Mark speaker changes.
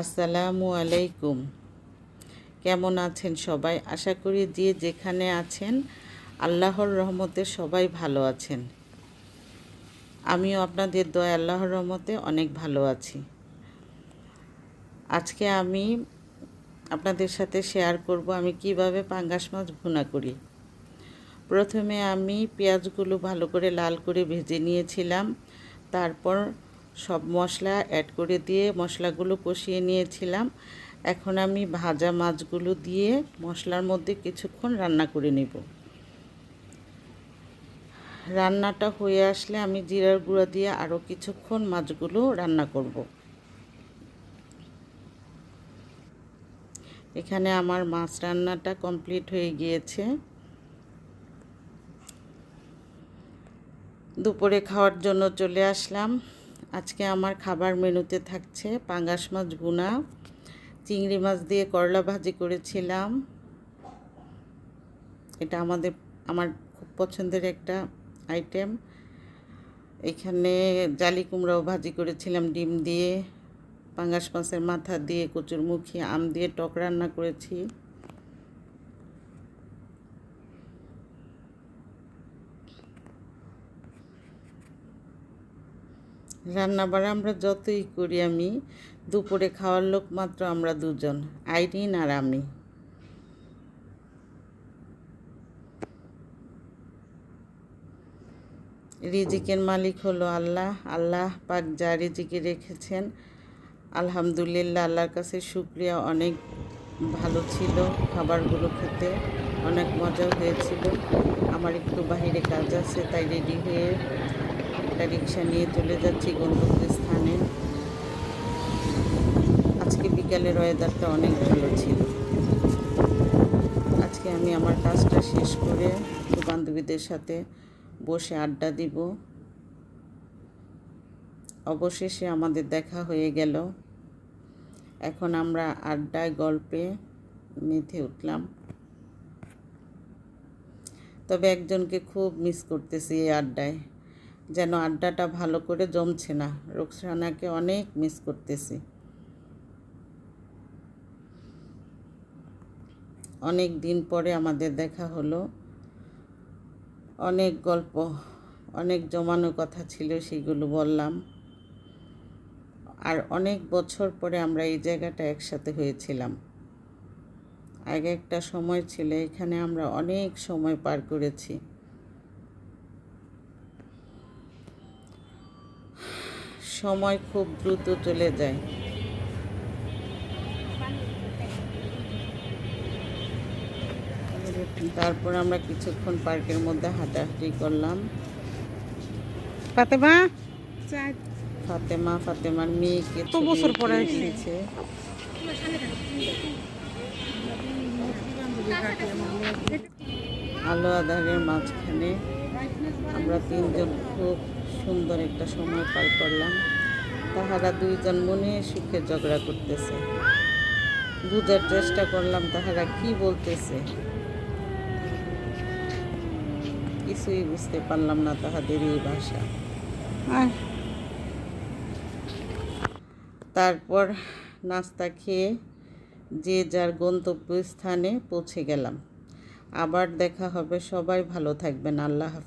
Speaker 1: আসসালামু আলাইকুম। কেমন আছেন সবাই? আশা করি যে যেখানে আছেন আল্লাহর রহমতে সবাই ভালো আছেন। আমিও আপনাদের দয়া আল্লাহর রহমতে অনেক ভালো আছি। আজকে আমি আপনাদের সাথে শেয়ার করব আমি কিভাবে পাঙ্গাস মাছ ভুনা করি। প্রথমে আমি পেঁয়াজগুলো ভালো করে লাল করে ভেজে নিয়েছিলাম। তারপর সব মশলা অ্যাড করে দিয়ে মশলাগুলো কষিয়ে নিয়েছিলাম। এখন আমি ভাজা মাছগুলো দিয়ে মশলার মধ্যে কিছুক্ষণ রান্না করে নেব। রান্নাটা হয়ে আসলে আমি জিরার গুঁড়া দিয়ে আরও কিছুক্ষণ মাছগুলো রান্না করব। এখানে আমার মাছ রান্নাটা কমপ্লিট হয়ে গিয়েছে। দুপুরে খাওয়ার জন্য চলে আসলাম। আজকে আমার খাবার মেনুতে থাকছে পাঙ্গাস মাছ ভুনা, চিংড়ি মাছ দিয়ে করলা ভাজি করেছিলাম। এটা আমার খুব পছন্দের একটা আইটেম। এখানে জালি কুমড়াও ভাজি করেছিলাম ডিম দিয়ে, পাঙ্গাস মাছের মাথা দিয়ে কচুরমুখী আম দিয়ে টক রান্না করেছি। রান্নাবাড়া আমরা যতই করি, আমি দুপুরে খাওয়ার লোক মাত্র আমরা দুজন, আইরিন আর আমি। রিজিকের মালিক হলো আল্লাহ। আল্লাহ পাক যা রিজিকে রেখেছেন আলহামদুলিল্লাহ, আল্লাহর কাছে শুকরিয়া। অনেক ভালো ছিল খাবারগুলো, খেতে অনেক মজা হয়েছিল। আমার একটু বাহিরে কাজ আছে, তাই রেডি হয়ে একটা রিক্সা নিয়ে চলে যাচ্ছি গন্তব্যস্থানে। আজকে বিকালের ওয়েদারটা অনেক ভালো ছিল। আজকে আমি আমার কাজটা শেষ করে বান্ধবীদের সাথে বসে আড্ডা দিব। অবশেষে আমাদের দেখা হয়ে গেল। এখন আমরা আড্ডায় গল্পে মেতে উঠলাম। তবে একজনকে খুব মিস করতেছি এই আড্ডায়, যেন আড্ডাটা ভালো করে জমছে না। রোকসানাকে অনেক মিস করতেছি। অনেক দিন পরে আমাদের দেখা হলো। অনেক গল্প, অনেক জমানো কথা ছিল, সেগুলো বললাম। আর অনেক বছর পরে আমরা এই জায়গাটা একসাথে হয়েছিলাম। আগে একটা সময় ছিল, এখানে আমরা অনেক সময় পার করেছি। সময় খুব দ্রুত চলে যায়। তারপর আমরা কিছুক্ষণ পার্কের মধ্যে হাঁটাহাঁটি করলাম। ফাতেমার মেয়েকে তো বছর পরে এসেছে। আলো আঁধারের মাঝখানে আমরা তিনজন খুব সুন্দর একটা সময় পার করলাম। তাহারা দুইজন মনে সুখে ঝগড়া করতেছে। বুঝার চেষ্টা করলাম তাহারা কি বলতেছে, কিছুই বুঝতে পারলাম না তাহাদের এই ভাষা। তারপর নাস্তা খেয়ে যে যার গন্তব্যস্থানে পৌঁছে গেলাম। আবার দেখা হবে। সবাই ভালো থাকবেন। আল্লাহ হাফেজ।